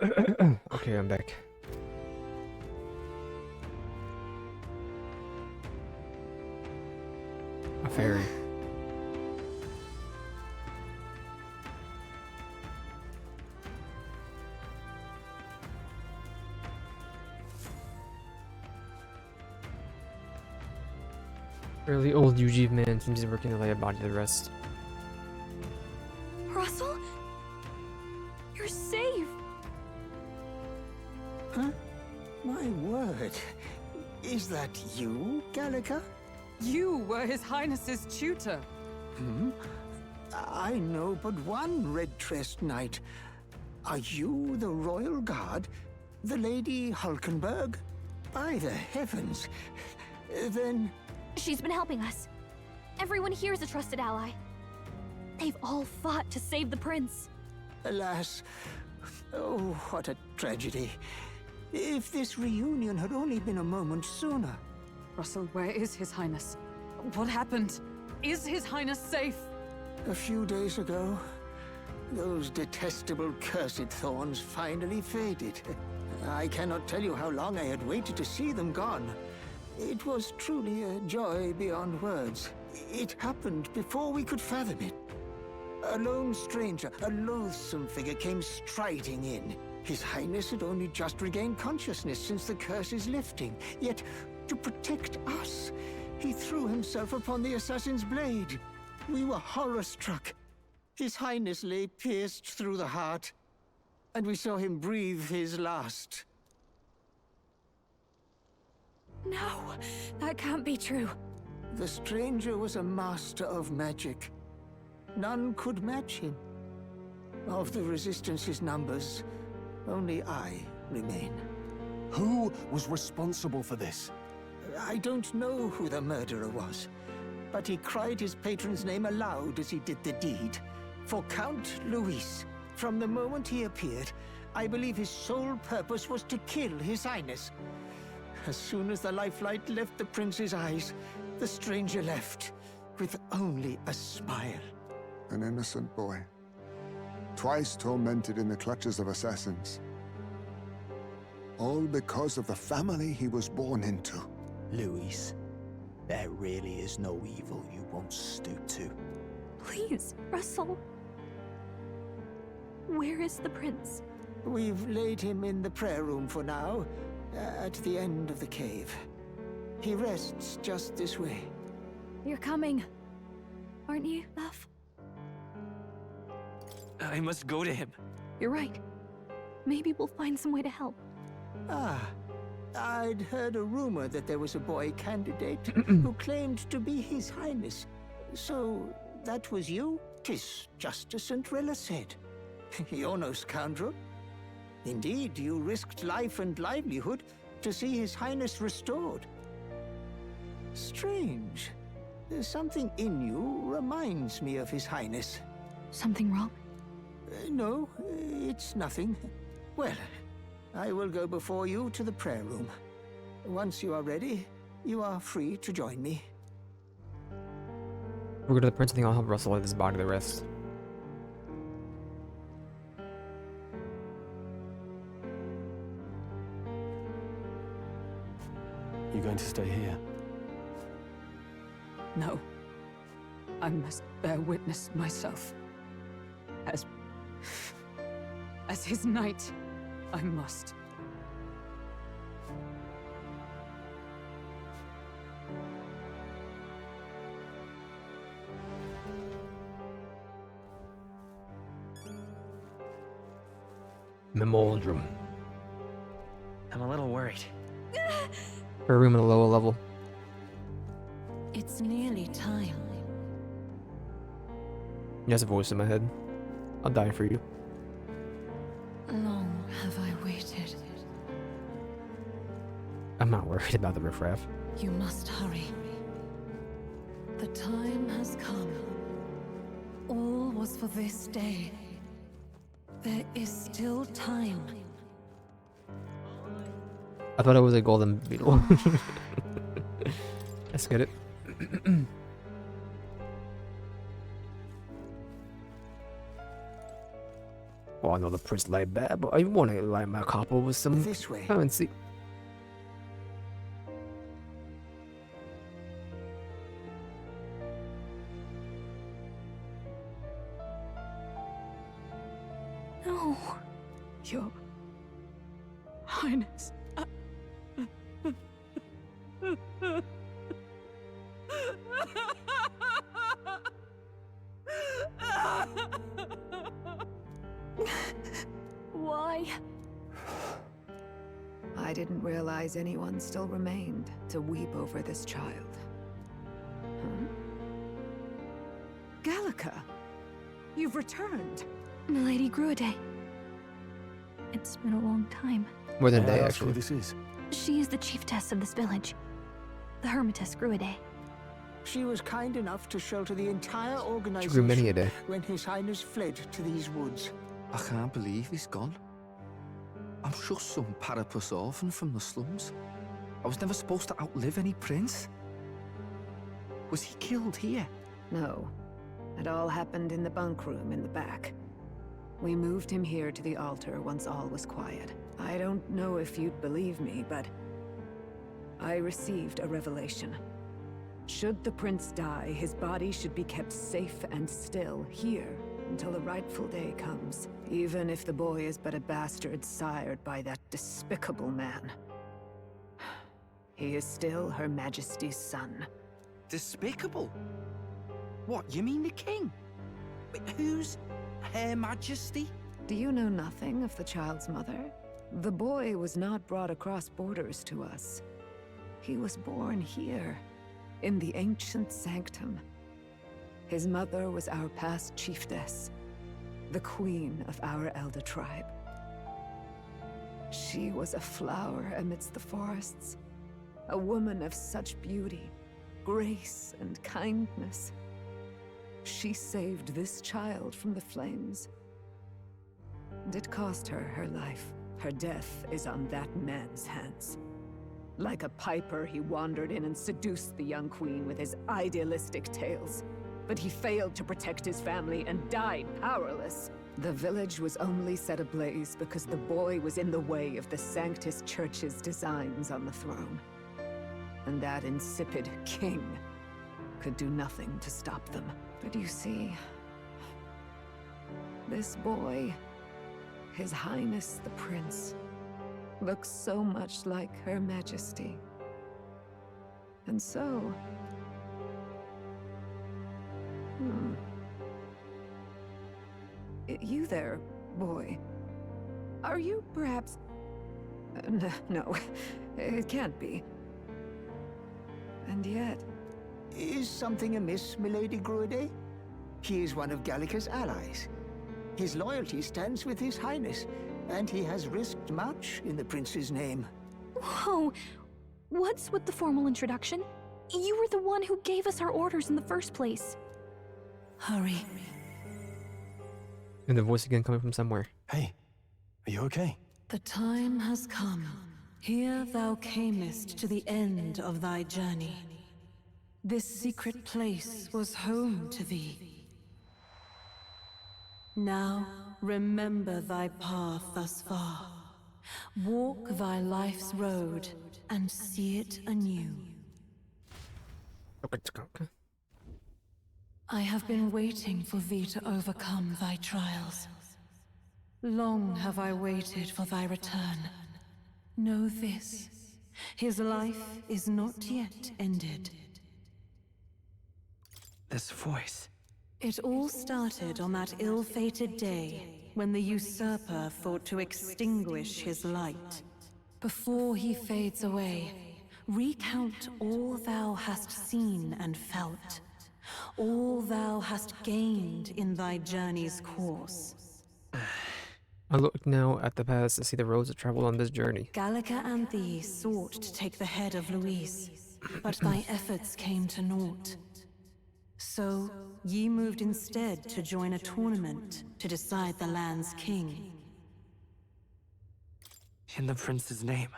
Okay, I'm back. A fairy. Early old Yuji man seems to be working to lay a body to rest. Russell? You're safe! Huh? My word. Is that you, Gallica? You were His Highness's tutor. Hmm? I know but one red-dressed knight. Are you the royal guard? The Lady Hulkenberg? By the heavens. Then... She's been helping us. Everyone here is a trusted ally. They've all fought to save the prince. Alas. Oh, what a tragedy. If this reunion had only been a moment sooner. Russell, where is His Highness? What happened? Is His Highness safe? A few days ago, those detestable cursed thorns finally faded. I cannot tell you how long I had waited to see them gone. It was truly a joy beyond words. It happened before we could fathom it. A lone stranger, a loathsome figure came striding in. His Highness had only just regained consciousness since the curse's lifting. Yet, to protect us, he threw himself upon the assassin's blade. We were horror-struck. His Highness lay pierced through the heart, and we saw him breathe his last. No, that can't be true. The stranger was a master of magic. None could match him. Of the Resistance's numbers, only I remain. Who was responsible for this? I don't know who the murderer was, but he cried his patron's name aloud as he did the deed. For Count Luis, from the moment he appeared, I believe his sole purpose was to kill His Highness. As soon as the lifelight left the prince's eyes, the stranger left, with only a smile. An innocent boy. Twice tormented in the clutches of assassins. All because of the family he was born into. Luis, there really is no evil you won't stoop to. Please, Russell. Where is the prince? We've laid him in the prayer room for now, at the end of the cave. He rests just this way. You're coming, aren't you, love? I must go to him. You're right. Maybe we'll find some way to help. Ah, I'd heard a rumor that there was a boy candidate who claimed to be His Highness. So, that was you? 'Tis just as Cinderella said. You're no scoundrel. Indeed, you risked life and livelihood to see His Highness restored. Strange. Something in you reminds me of His Highness. Something wrong? No, it's nothing. Well, I will go before you to the prayer room. Once you are ready, you are free to join me. We'll go to the prince. I think I'll help Russell lay this body to rest. You going to stay here? No. I must bear witness myself. As his knight, I must. Memoriam. I'm a little worried. Her room at a lower level. It's nearly time. He has a voice in my head. I'll die for you. Long have I waited. I'm not worried about the riffraff. You must hurry. The time has come. All was for this day. There is still time. I thought it was a golden beetle. Let's get it. Oh, I know the prince lay bare, but I want to light my copper with some This way. currency. No. Your Highness. Why? I didn't realize anyone still remained to weep over this child. Huh? Gallica, you've returned. Milady Gruade. It's been a long time. More than a May I day, ask who actually. this is? She is the chiefess of this village. The Hermitess Gruade. She was kind enough to shelter the entire She grew organization many a day. when His Highness fled to these woods. I can't believe he's gone. I'm just some parapus orphan from the slums. I was never supposed to outlive any prince. Was he killed here? No. It all happened in the bunk room in the back. We moved him here to the altar once all was quiet. I don't know if you'd believe me, but I received a revelation. Should the prince die, his body should be kept safe and still here until the rightful day comes, even if the boy is but a bastard sired by that despicable man. He is still Her Majesty's son. Despicable? What, you mean the king? Wait, who's Her Majesty? Do you know nothing of the child's mother? The boy was not brought across borders to us. He was born here, in the ancient sanctum. His mother was our past chiefess, the queen of our elder tribe. She was a flower amidst the forests, a woman of such beauty, grace, and kindness. She saved this child from the flames. And it cost her her life. Her death is on that man's hands. Like a piper, he wandered in and seduced the young queen with his idealistic tales. But he failed to protect his family and died powerless. The village was only set ablaze because the boy was in the way of the Sanctus Church's designs on the throne. And that insipid king could do nothing to stop them. But you see, this boy, His Highness the Prince, looks so much like Her Majesty. And so... You there, boy. Are you perhaps... no, it can't be. And yet... Is something amiss, Milady Gruade? He is one of Gallica's allies. His loyalty stands with His Highness, and he has risked much in the prince's name. Whoa! What's with the formal introduction? You were the one who gave us our orders in the first place. Hurry. And the voice again coming from somewhere. Hey, are you okay? The time has come. Here thou camest to the end of thy journey. This secret place was home to thee. Now remember thy path thus far. Walk thy life's road and see it anew. I have been waiting for thee to overcome thy trials. Long have I waited for thy return. Know this, his life is not yet ended. This voice. It all started on that ill-fated day when the usurper thought to extinguish his light. Before he fades away, recount all thou hast seen and felt, all thou hast gained in thy journey's course. I look now at the past to see the roads that traveled on this journey. Gallica and thee sought to take the head of Louise, but thy efforts came to naught. So, ye moved instead to join a tournament to decide the land's king. In the prince's name.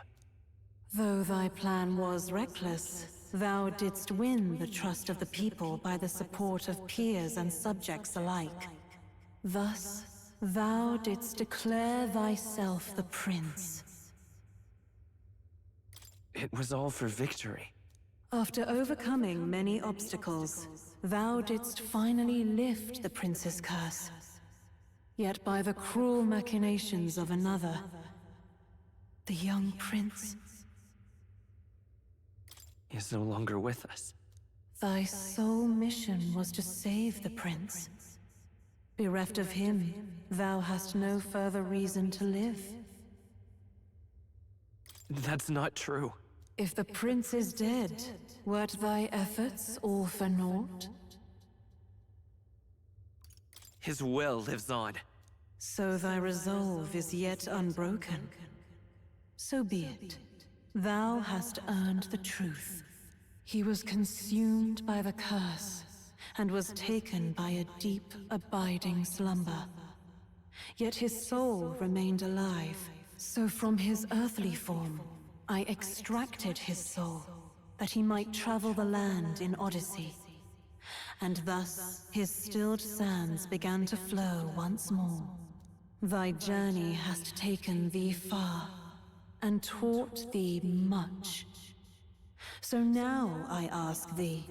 Though thy plan was reckless, thou didst win the trust of the people by the support of peers and subjects alike. Thus, thou didst declare thyself the prince. It was all for victory. After overcoming many obstacles, thou didst finally lift the prince's curse. Yet by the cruel machinations of another, the young prince Is no longer with us. thy sole mission was to save the prince. Bereft of him, thou hast no further reason to live. That's not true. If the prince is dead, wert thy efforts all for naught? His will lives on. So thy resolve is yet unbroken. So be it. Thou hast earned the truth. He was consumed by the curse, and was taken by a deep, abiding slumber. Yet his soul remained alive, so from his earthly form, I extracted his soul, that he might travel the land in Odyssey. And thus his stilled sands began to flow once more. Thy journey hast taken thee far, and taught thee much. So now I ask thee,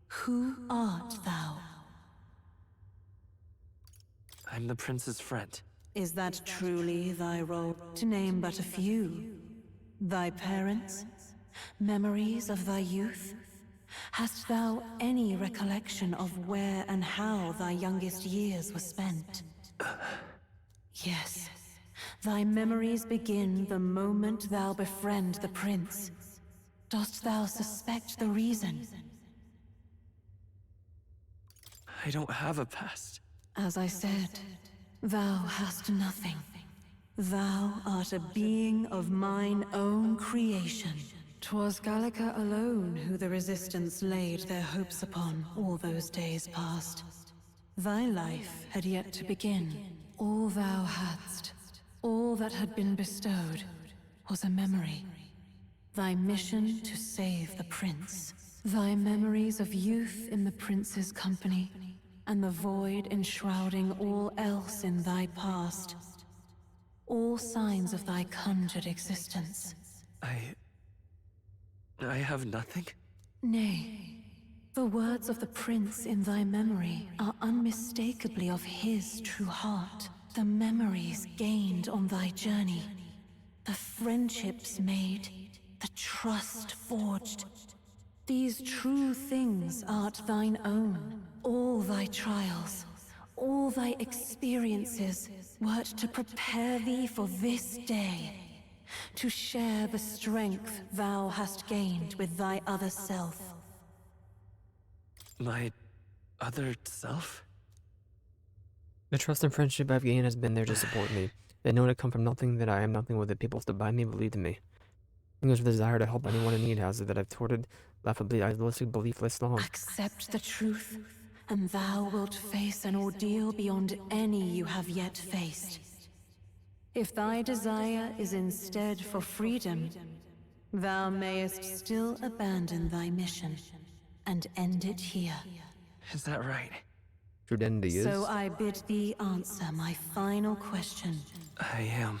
who art thou? I'm the prince's friend. Is that truly thy role? To name but a few. Thy parents? Memories of thy youth? Hast thou any recollection of where and how thy youngest years were spent? Yes. Thy memories begin the moment thou befriend the prince. Dost thou suspect the reason? I don't have a past. As I said, thou hast nothing. Thou art a being of mine own creation. 'Twas Gallica alone who the Resistance laid their hopes upon all those days past. Thy life had yet to begin. All thou hadst, all that had been bestowed, was a memory. Thy mission to save the prince. Thy memories of youth in the prince's company, and the void enshrouding all else in thy past. All signs of thy conjured existence. I have nothing? Nay, the words of the prince in thy memory are unmistakably of his true heart. The memories gained on thy journey, the friendships made, the trust forged. These true things art thine own. All thy trials, all thy experiences, wert to prepare thee for this day. To share the strength thou hast gained with thy other self. My other self? The trust and friendship I've gained has been there to support me. They know to come from nothing, that I am nothing with the people stood by me, believed in me. It was the desire to help anyone in need has it that I've thwarted laughably idealistic beliefless long. Accept the truth, and thou wilt face an ordeal beyond any you have yet faced. If thy desire is instead for freedom, thou mayest still abandon thy mission and end it here. Is that right? Trudendy is. So I bid thee answer my final question. I am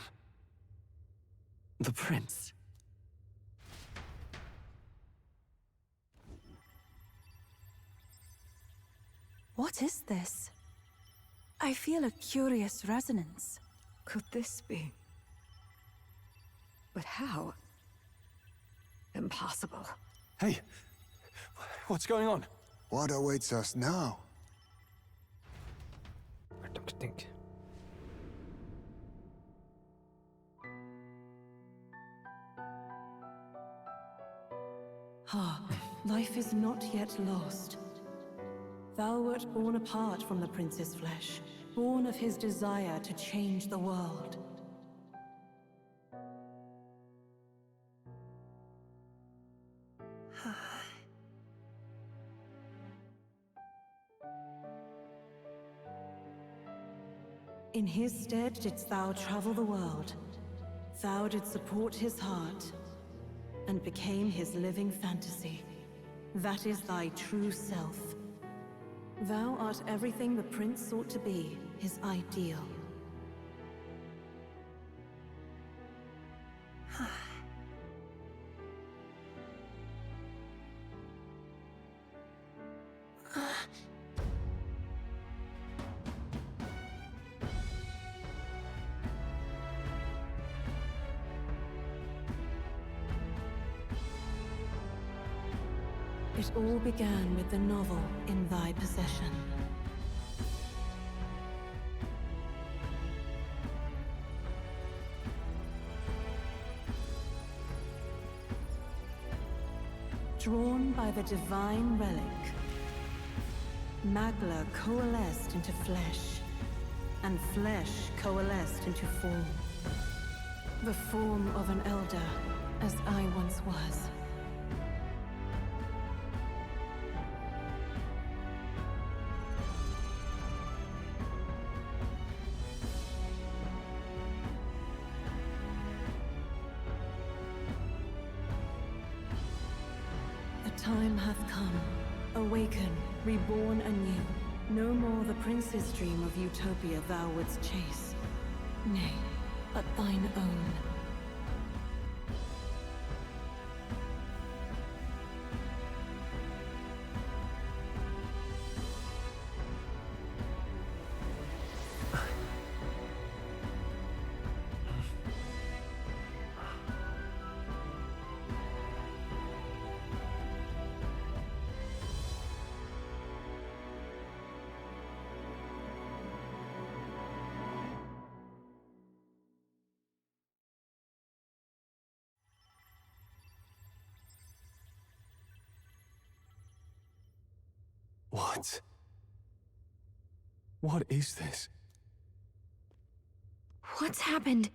the prince. What is this? I feel a curious resonance. Could this be? But how? Impossible. Hey, what's going on? What awaits us now? I don't think. Life is not yet lost. Thou wert born apart from the prince's flesh, born of his desire to change the world. In his stead didst thou travel the world. Thou didst support his heart, and became his living fantasy. That is thy true self. Thou art everything the prince sought to be, his ideal. It all began with the novel in thy possession. Drawn by the divine relic, Magla coalesced into flesh, and flesh coalesced into form. The form of an elder, as I once was. Time hath come. Awaken, reborn anew. No more the prince's dream of utopia thou wouldst chase. Nay, but thine own. What? What is this? What's happened?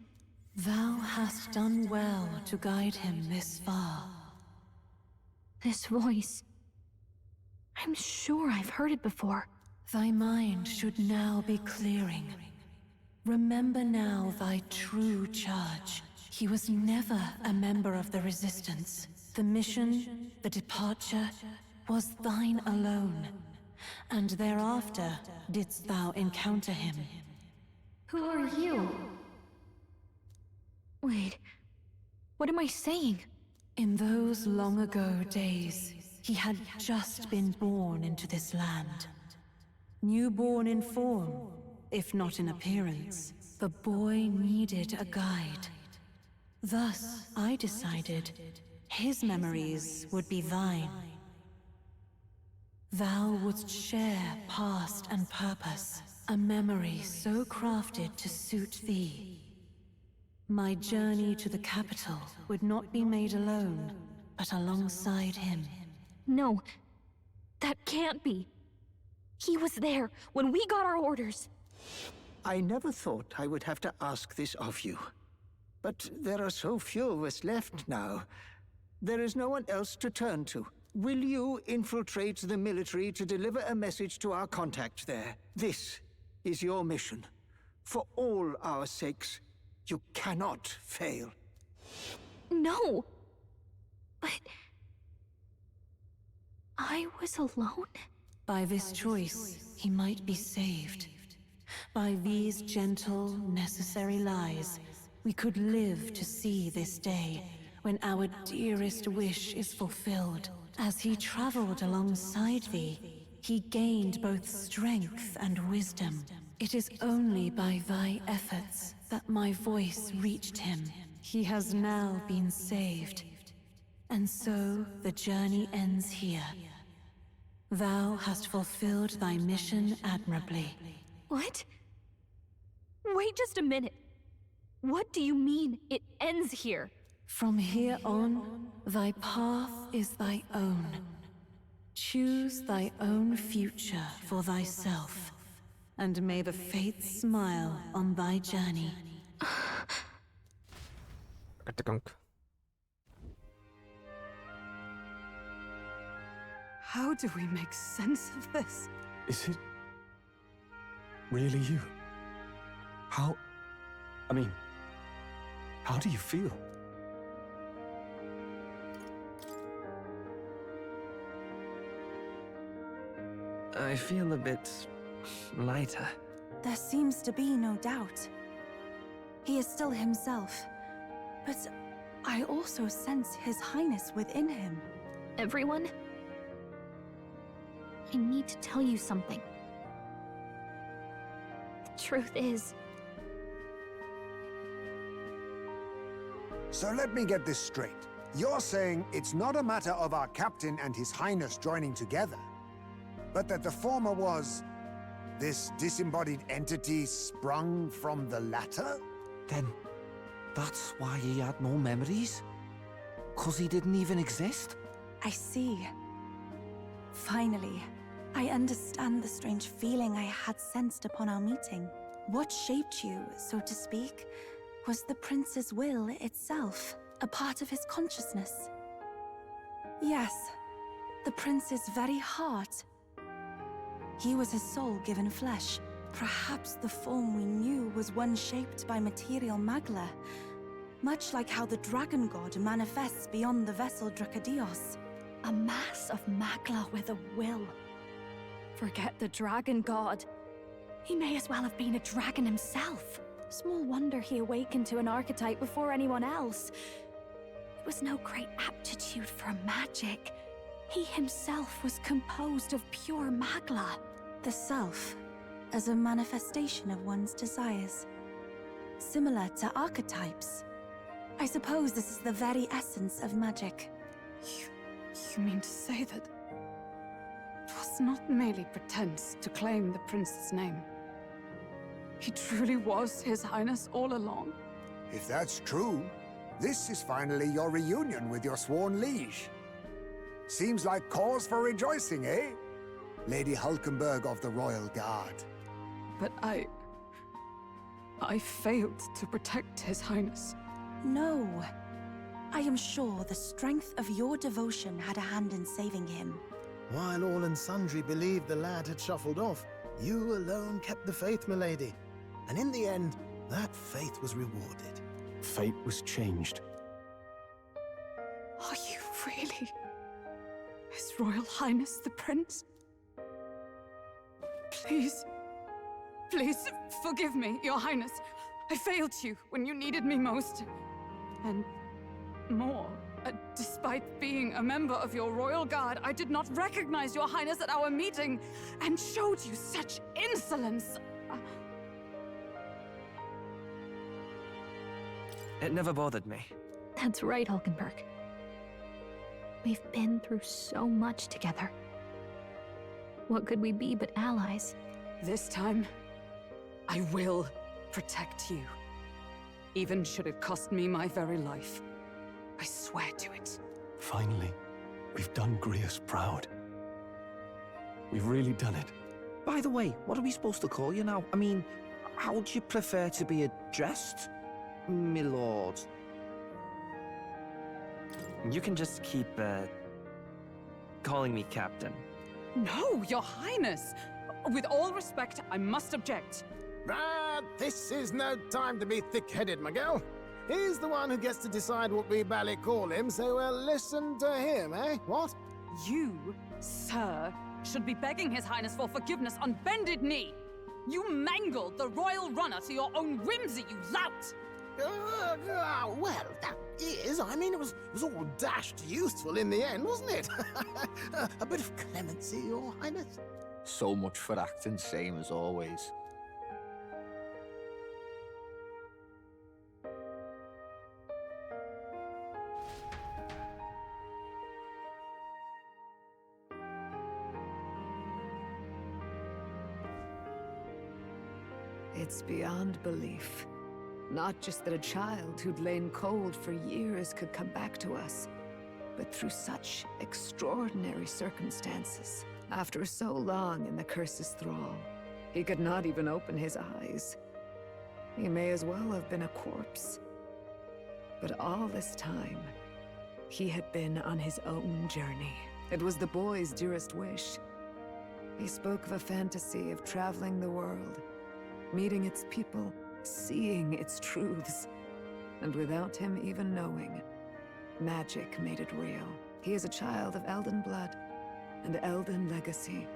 Thou hast done well to guide him this far. This voice. I'm sure I've heard it before. Thy mind should now be clearing. Remember now thy true charge. He was never a member of the Resistance. The mission, the departure, was thine alone. And thereafter didst thou encounter him. Who are you? Wait, what am I saying? In those long ago days, he had just been born into this land. Newborn in form, if not in appearance, the boy needed a guide. Thus, I decided his memories would be thine. Thou wouldst share past and purpose, a memory so crafted to suit thee. My journey to the capital would not be made alone, but alongside him. No, that can't be. He was there when we got our orders. I never thought I would have to ask this of you. But there are so few of us left now. There is no one else to turn to. Will you infiltrate the military to deliver a message to our contact there? This is your mission. For all our sakes, you cannot fail. No! But... I was alone? By this choice, he might be saved. By these gentle, necessary lies, we could live to see this day, when our dearest wish is fulfilled. As he traveled alongside thee, he gained both strength and wisdom. It is only by thy efforts that my voice reached him. He has now been saved. And so the journey ends here. Thou hast fulfilled thy mission admirably. What? Wait just a minute. What do you mean, it ends here? From here on, thy path is thy own. Choose thy own future for thyself, and may the fates smile on thy journey. How do we make sense of this? Is it really you? How do you feel? I feel a bit lighter. There seems to be no doubt. He is still himself, but I also sense His Highness within him. Everyone? I need to tell you something. The truth is, So let me get this straight. You're saying it's not a matter of our captain and His Highness joining together, but that the former was this disembodied entity sprung from the latter? Then that's why he had no memories? 'Cause he didn't even exist? I see. Finally, I understand the strange feeling I had sensed upon our meeting. What shaped you, so to speak, was the prince's will itself, a part of his consciousness. Yes, the prince's very heart. He was his soul given flesh. Perhaps the form we knew was one shaped by material magla, much like how the dragon god manifests beyond the vessel Drakadios. a mass of magla with a will. Forget the dragon god. He may as well have been a dragon himself. Small wonder he awakened to an archetype before anyone else. It was no great aptitude for magic. He himself was composed of pure magla. The self, as a manifestation of one's desires. Similar to archetypes. I suppose this is the very essence of magic. You mean to say that it was not merely pretense to claim the prince's name? He truly was His Highness all along? If that's true, this is finally your reunion with your sworn liege. Seems like cause for rejoicing, eh? Lady Hulkenberg of the Royal Guard. But I failed to protect His Highness. No. I am sure the strength of your devotion had a hand in saving him. While all and sundry believed the lad had shuffled off, you alone kept the faith, milady. And in the end, that faith was rewarded. Fate was changed. Are you really His Royal Highness the Prince? Please, please forgive me, Your Highness. I failed you when you needed me most. And more, despite being a member of your Royal Guard, I did not recognize Your Highness at our meeting and showed you such insolence. It never bothered me. That's right, Hulkenberg. We've been through so much together. What could we be but allies? This time, I will protect you. Even should it cost me my very life. I swear to it. Finally, we've done Grius proud. We've really done it. By the way, what are we supposed to call you now? I mean, how would you prefer to be addressed, my lord? You can just keep, calling me Captain. No, Your Highness! With all respect, I must object. But this is no time to be thick-headed, my girl. He's the one who gets to decide what we bally call him, so we'll listen to him, eh? What? You, sir, should be begging His Highness for forgiveness on bended knee. You mangled the royal runner to your own whimsy, you lout! Well, that is, I mean, it was all dashed useful in the end, wasn't it? A bit of clemency, Your Highness. So much for acting same as always. It's beyond belief. Not just that a child who'd lain cold for years could come back to us, but through such extraordinary circumstances. After so long in the curse's thrall, he could not even open his eyes. He may as well have been a corpse. But all this time, he had been on his own journey. It was the boy's dearest wish. He spoke of a fantasy of traveling the world, meeting its people, seeing its truths. And without him even knowing, magic made it real. He is a child of Elden blood and Elden legacy.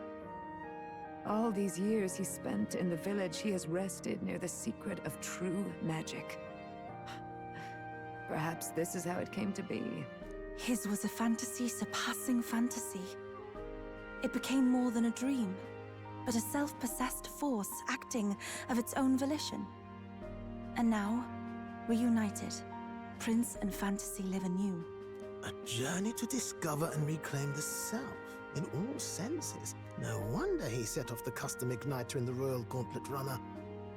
All these years he spent in the village, he has rested near the secret of true magic. Perhaps this is how it came to be. His was a fantasy surpassing fantasy. It became more than a dream, but a self-possessed force acting of its own volition. And now, reunited, Prince and fantasy live anew. A journey to discover and reclaim the self, in all senses. No wonder he set off the custom igniter in the Royal Gauntlet Runner.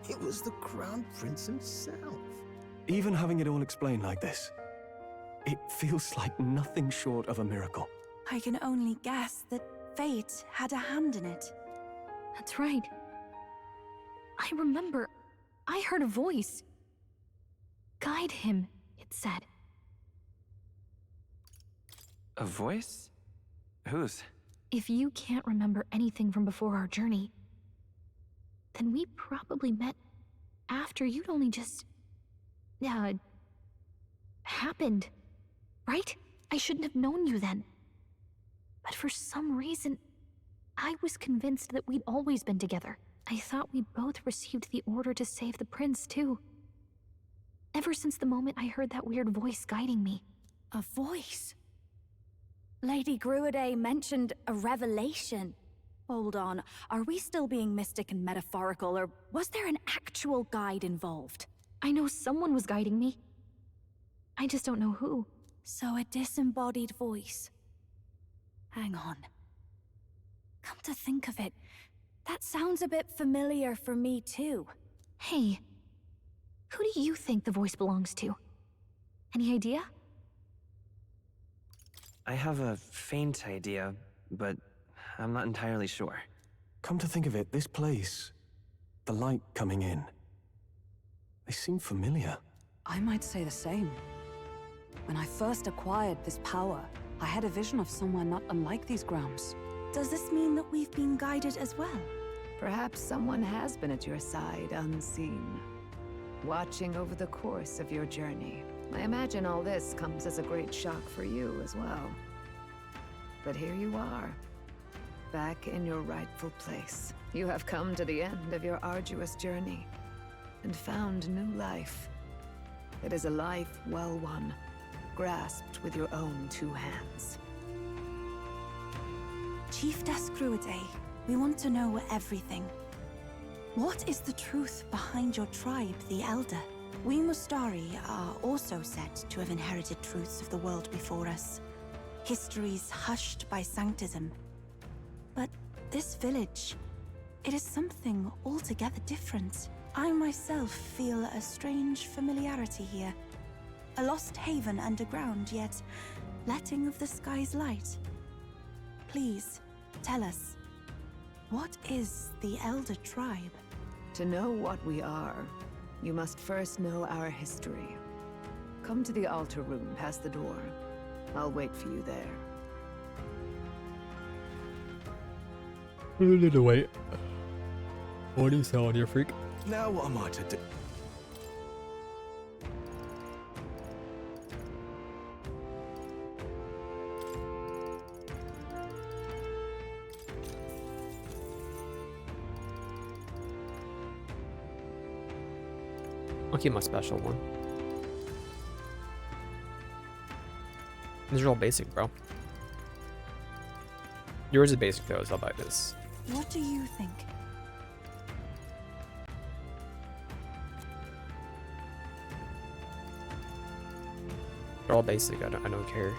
It was the Crown Prince himself. Even having it all explained like this, it feels like nothing short of a miracle. I can only guess that fate had a hand in it. That's right. I remember, I heard a voice. Guide him, it said. A voice? Whose? If you can't remember anything from before our journey, then we probably met after you'd only just... happened. Right? I shouldn't have known you then. But for some reason, I was convinced that we'd always been together. I thought we both received the order to save the prince, too. Ever since the moment I heard that weird voice guiding me. A voice? Lady Gruiday mentioned a revelation. Hold on, are we still being mystic and metaphorical, or was there an actual guide involved? I know someone was guiding me. I just don't know who. So a disembodied voice. Hang on. Come to think of it, that sounds a bit familiar for me too. Hey, who do you think the voice belongs to? Any idea? I have a faint idea, but I'm not entirely sure. Come to think of it, this place, the light coming in, they seem familiar. I might say the same. When I first acquired this power, I had a vision of someone not unlike these grounds. Does this mean that we've been guided as well? Perhaps someone has been at your side unseen, watching over the course of your journey. I imagine all this comes as a great shock for you as well. But here you are, back in your rightful place. You have come to the end of your arduous journey and found new life. It is a life well won, grasped with your own two hands. Chiefess Gruiday, we want to know everything. What is the truth behind your tribe, the Elder? We Mustari are also said to have inherited truths of the world before us. Histories hushed by sanctism. But this village, it is something altogether different. I myself feel a strange familiarity here. A lost haven underground, yet letting of the sky's light. Please, tell us, what is the Elder Tribe? To know what we are, you must first know our history. Come to the altar room past the door. I'll wait for you there. You need to wait. What are you selling, you freak? Now what am I to do? I'll keep my special one. These are all basic, bro. Yours is basic though, so I'll buy this. What do you think? They're all basic, I don't care.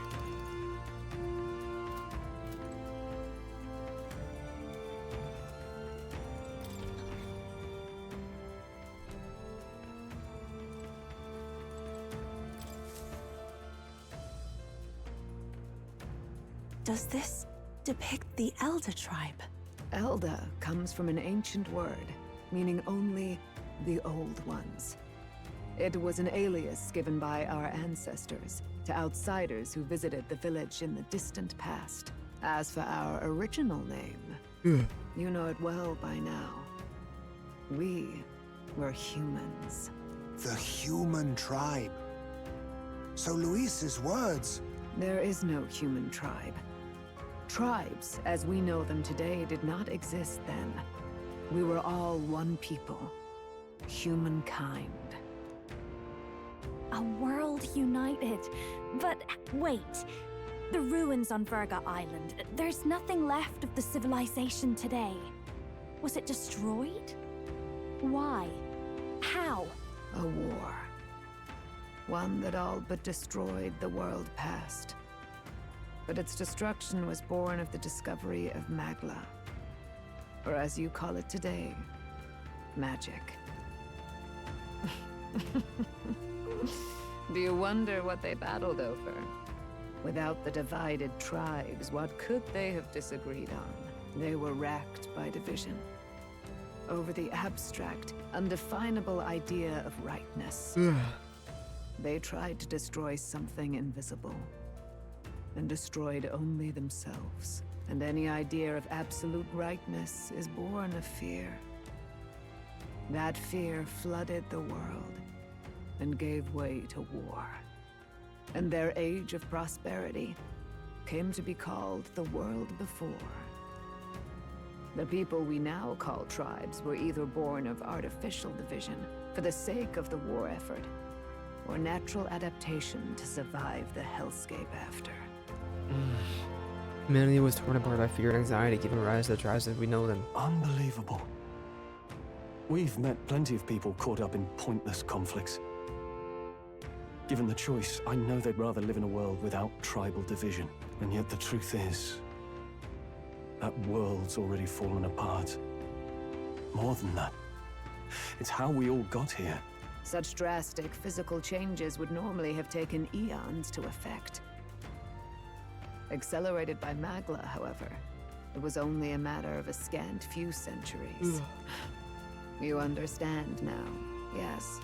Does this depict the Elder Tribe? Elder comes from an ancient word, meaning only the Old Ones. It was an alias given by our ancestors to outsiders who visited the village in the distant past. As for our original name, you know it well by now. We were humans. The human tribe. So Luis's words... There is no human tribe. Tribes, as we know them today, did not exist then. We were all one people. Humankind. A world united. But wait. The ruins on Virga Island. There's nothing left of the civilization today. Was it destroyed? Why? How? A war. One that all but destroyed the world past. But its destruction was born of the discovery of Magla. Or as you call it today, magic. Do you wonder what they battled over? Without the divided tribes, what could they have disagreed on? They were racked by division. Over the abstract, undefinable idea of rightness. They tried to destroy something invisible. And destroyed only themselves. And any idea of absolute rightness is born of fear. That fear flooded the world and gave way to war. And their age of prosperity came to be called the world before. The people we now call tribes were either born of artificial division for the sake of the war effort, or natural adaptation to survive the hellscape after. Humanity was torn apart by fear and anxiety, giving rise to the tribes as we know them. Unbelievable. We've met plenty of people caught up in pointless conflicts. Given the choice, I know they'd rather live in a world without tribal division. And yet the truth is, that world's already fallen apart. More than that, it's how we all got here. Such drastic physical changes would normally have taken eons to effect. Accelerated by Magla, however, it was only a matter of a scant few centuries. You understand now, yes?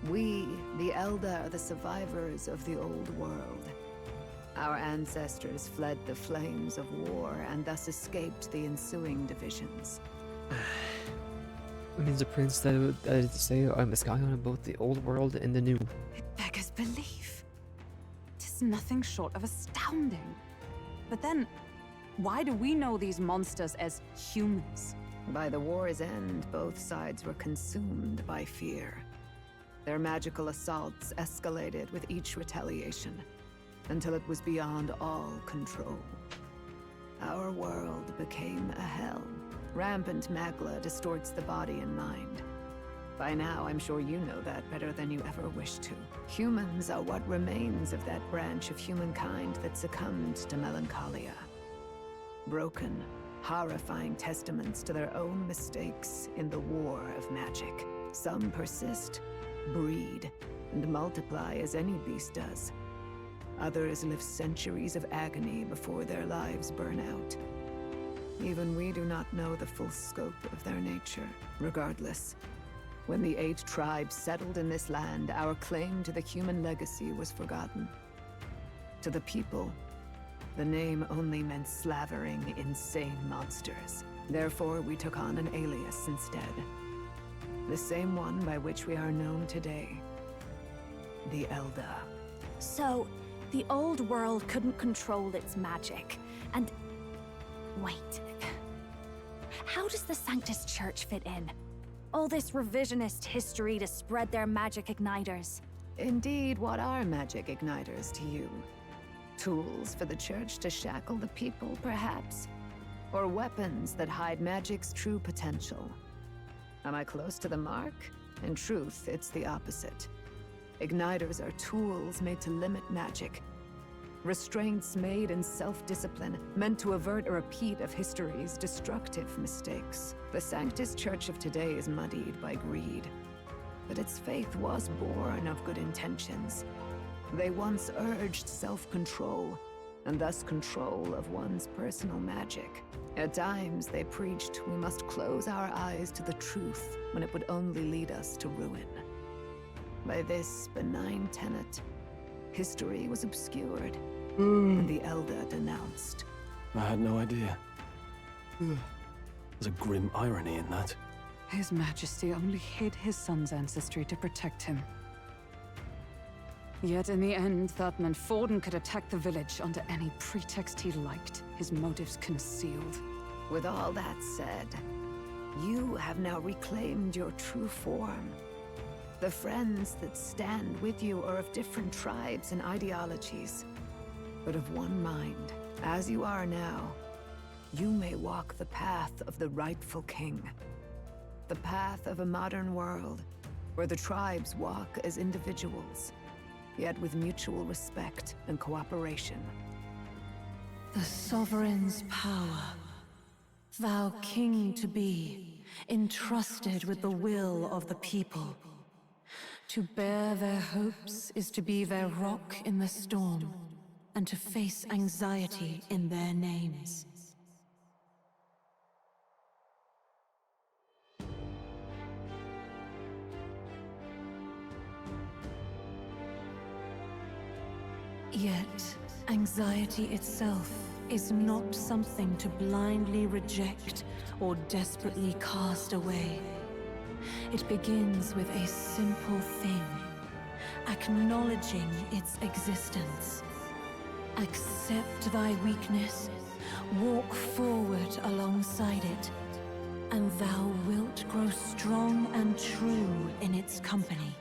We, the Elder, are the survivors of the old world. Our ancestors fled the flames of war and thus escaped the ensuing divisions. It means the prince that would say I'm a scion of both the old world and the new. It beggars belief. Tis nothing short of astounding. But then, why do we know these monsters as humans? By the war's end, both sides were consumed by fear. Their magical assaults escalated with each retaliation, until it was beyond all control. Our world became a hell. Rampant Magla distorts the body and mind. By now, I'm sure you know that better than you ever wished to. Humans are what remains of that branch of humankind that succumbed to melancholia. Broken, horrifying testaments to their own mistakes in the war of magic. Some persist, breed, and multiply as any beast does. Others live centuries of agony before their lives burn out. Even we do not know the full scope of their nature. Regardless, when the 8 tribes settled in this land, our claim to the human legacy was forgotten. To the people, the name only meant slavering, insane monsters. Therefore, we took on an alias instead. The same one by which we are known today. The Elder. So, the old world couldn't control its magic, and... Wait. How does the Sanctus Church fit in? All this revisionist history to spread their magic igniters. Indeed, what are magic igniters to you? Tools for the Church to shackle the people, perhaps? Or weapons that hide magic's true potential? Am I close to the mark? In truth, it's the opposite. Igniters are tools made to limit magic. Restraints made in self-discipline, meant to avert a repeat of history's destructive mistakes. The Sanctus Church of today is muddied by greed. But its faith was born of good intentions. They once urged self-control, and thus control of one's personal magic. At times, they preached we must close our eyes to the truth when it would only lead us to ruin. By this benign tenet, history was obscured, and the Elder denounced. I had no idea. There's a grim irony in that. His Majesty only hid his son's ancestry to protect him. Yet in the end, that meant Forden could attack the village under any pretext he liked, his motives concealed. With all that said, You have now reclaimed your true form. The friends that stand with you are of different tribes and ideologies, but of one mind. As you are now, you may walk the path of the rightful king. The path of a modern world, where the tribes walk as individuals, yet with mutual respect and cooperation. The sovereign's power, thou king to be, entrusted with the will of the people. To bear their hopes is to be their rock in the storm, and to face anxiety in their names. Yet, anxiety itself is not something to blindly reject or desperately cast away. It begins with a simple thing, acknowledging its existence. Accept thy weakness, walk forward alongside it, and thou wilt grow strong and true in its company.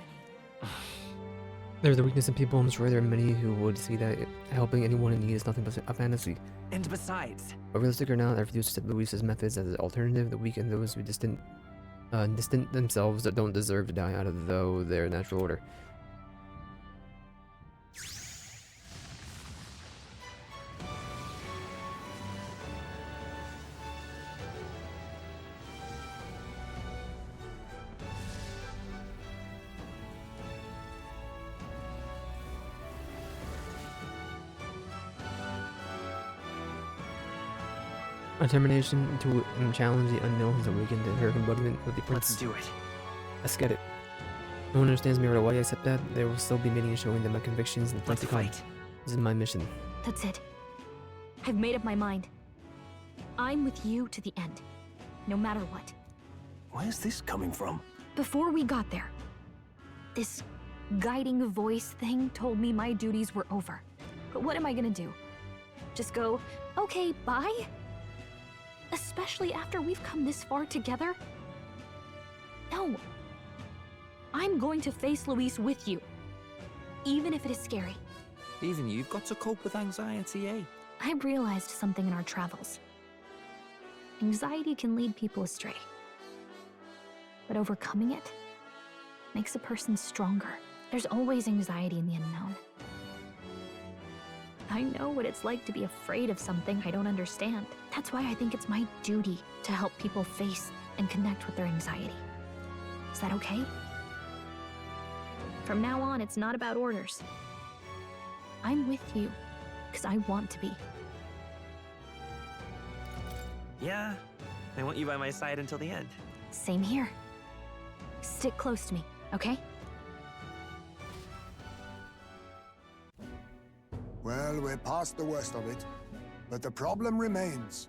There's a weakness in people. I'm sure there are many who would see that helping anyone in need is nothing but a fantasy. And besides, But realistic or not, I refuse to accept Luis's methods as an alternative. The weak and those who distant themselves that don't deserve to die out of their natural order. A determination to challenge the unknown has awakened in her embodiment with the prince. let's do it. Let's get it. No one understands me right away except that there will still be meetings showing them my convictions and Let's fight. This is my mission. That's it. I've made up my mind. I'm with you to the end, no matter what. Where's this coming from? Before we got there, this guiding voice thing told me my duties were over. But what am I gonna do? Just go, okay, bye? Especially after we've come this far together? No. I'm going to face Luis with you, even if it is scary. Even you've got to cope with anxiety, eh? I realized something in our travels. Anxiety can lead people astray, but overcoming it makes a person stronger. There's always anxiety in the unknown. I know what it's like to be afraid of something I don't understand. That's why I think it's my duty to help people face and connect with their anxiety. Is that okay? From now on, it's not about orders. I'm with you, because I want to be. Yeah, I want you by my side until the end. Same here. Stick close to me, okay? Well, we're past the worst of it, but the problem remains.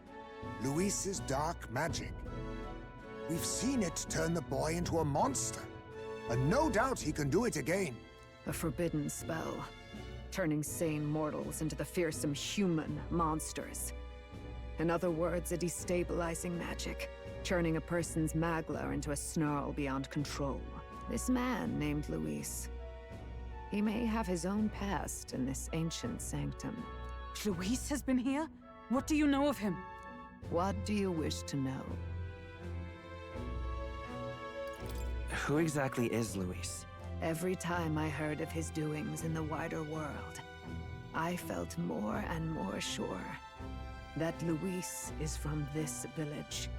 Luis's dark magic. We've seen it turn the boy into a monster, and no doubt he can do it again. A forbidden spell, turning sane mortals into the fearsome human monsters. In other words, a destabilizing magic, turning a person's magla into a snarl beyond control. This man named Luis, he may have his own past in this ancient sanctum. Luis has been here? What do you know of him? What do you wish to know? Who exactly is Luis? Every time I heard of his doings in the wider world, I felt more and more sure that Luis is from this village.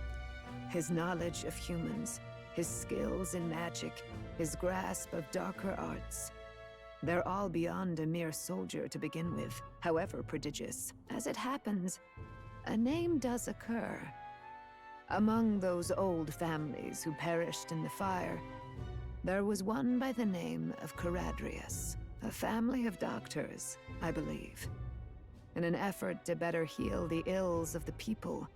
His knowledge of humans, his skills in magic, his grasp of darker arts, they're all beyond a mere soldier to begin with, however prodigious. As it happens, a name does occur. Among those old families who perished in the fire, there was one by the name of Caradrius, a family of doctors, I believe. In an effort to better heal the ills of the people,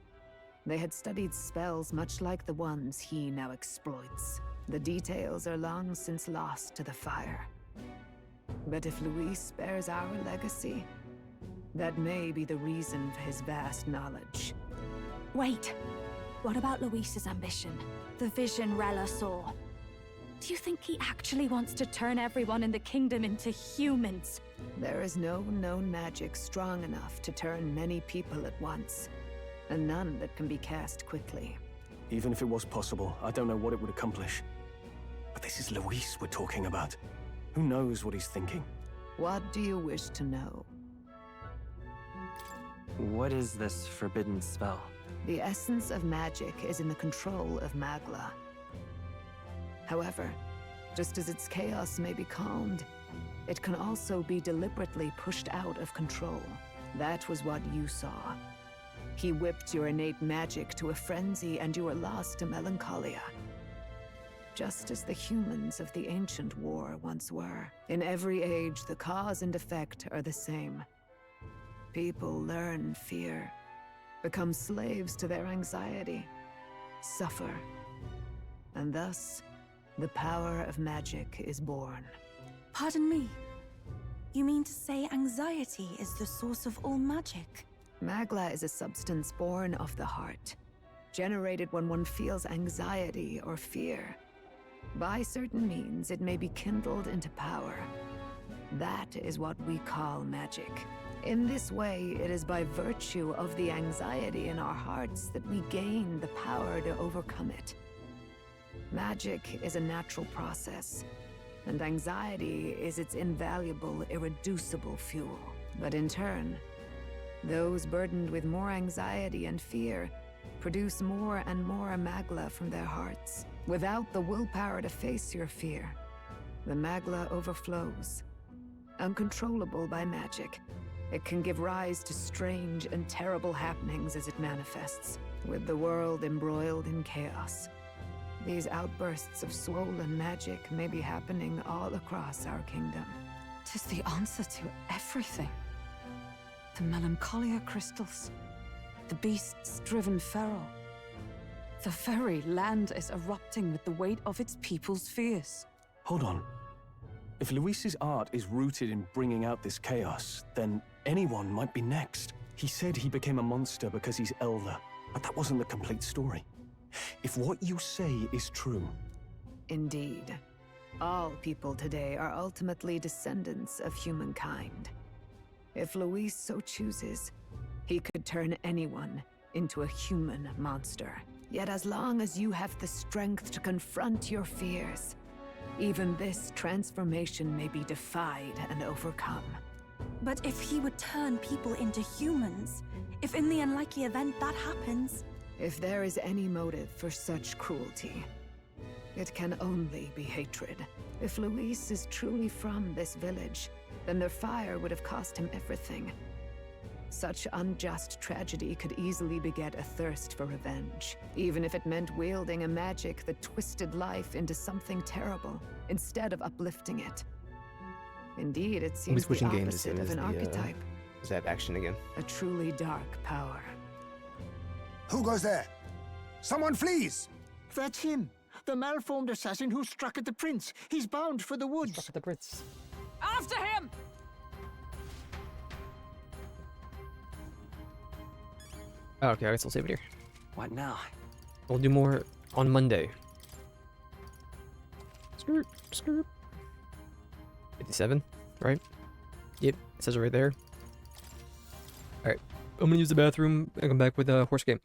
they had studied spells much like the ones he now exploits. The details are long since lost to the fire. But if Luis bears our legacy, that may be the reason for his vast knowledge. Wait. What about Luis's ambition? The vision Rella saw? Do you think he actually wants to turn everyone in the kingdom into humans? There is no known magic strong enough to turn many people at once, and none that can be cast quickly. Even if it was possible, I don't know what it would accomplish. But this is Luis we're talking about. Who knows what he's thinking? What do you wish to know? What is this forbidden spell? The essence of magic is in the control of Magla. However, just as its chaos may be calmed, it can also be deliberately pushed out of control. That was what you saw. He whipped your innate magic to a frenzy and you were lost to melancholia. Just as the humans of the ancient war once were. In every age, the cause and effect are the same. People learn fear, become slaves to their anxiety, suffer, and thus, the power of magic is born. Pardon me. You mean to say anxiety is the source of all magic? Magla is a substance born of the heart, generated when one feels anxiety or fear. By certain means, it may be kindled into power. That is what we call magic. In this way, it is by virtue of the anxiety in our hearts that we gain the power to overcome it. Magic is a natural process, and anxiety is its invaluable, irreducible fuel. But in turn, those burdened with more anxiety and fear produce more and more Magla from their hearts. Without the willpower to face your fear, the Magla overflows. Uncontrollable by magic, it can give rise to strange and terrible happenings as it manifests, with the world embroiled in chaos. These outbursts of swollen magic may be happening all across our kingdom. 'Tis the answer to everything. The melancholia crystals, the beasts driven feral. The very land is erupting with the weight of its people's fears. Hold on. If Luis's art is rooted in bringing out this chaos, then anyone might be next. He said he became a monster because he's elder, but that wasn't the complete story. If what you say is true... Indeed. All people today are ultimately descendants of humankind. If Luis so chooses, he could turn anyone into a human monster. Yet as long as you have the strength to confront your fears, even this transformation may be defied and overcome. But if he would turn people into humans, if in the unlikely event that happens... If there is any motive for such cruelty, it can only be hatred. If Luis is truly from this village, then their fire would have cost him everything. Such unjust tragedy could easily beget a thirst for revenge, even if it meant wielding a magic that twisted life into something terrible, instead of uplifting it. Indeed, it seems the opposite of an archetype. Is that action again? A truly dark power. Who goes there? Someone flees! That's him! The malformed assassin who struck at the prince! He's bound for the woods! Struck at the prince. After him! Oh, okay, I guess I'll save it here. What now? We'll do more on Monday. Skirt, skirt. 57, right? Yep, it says it right there. Alright, I'm gonna use the bathroom and come back with a horse game.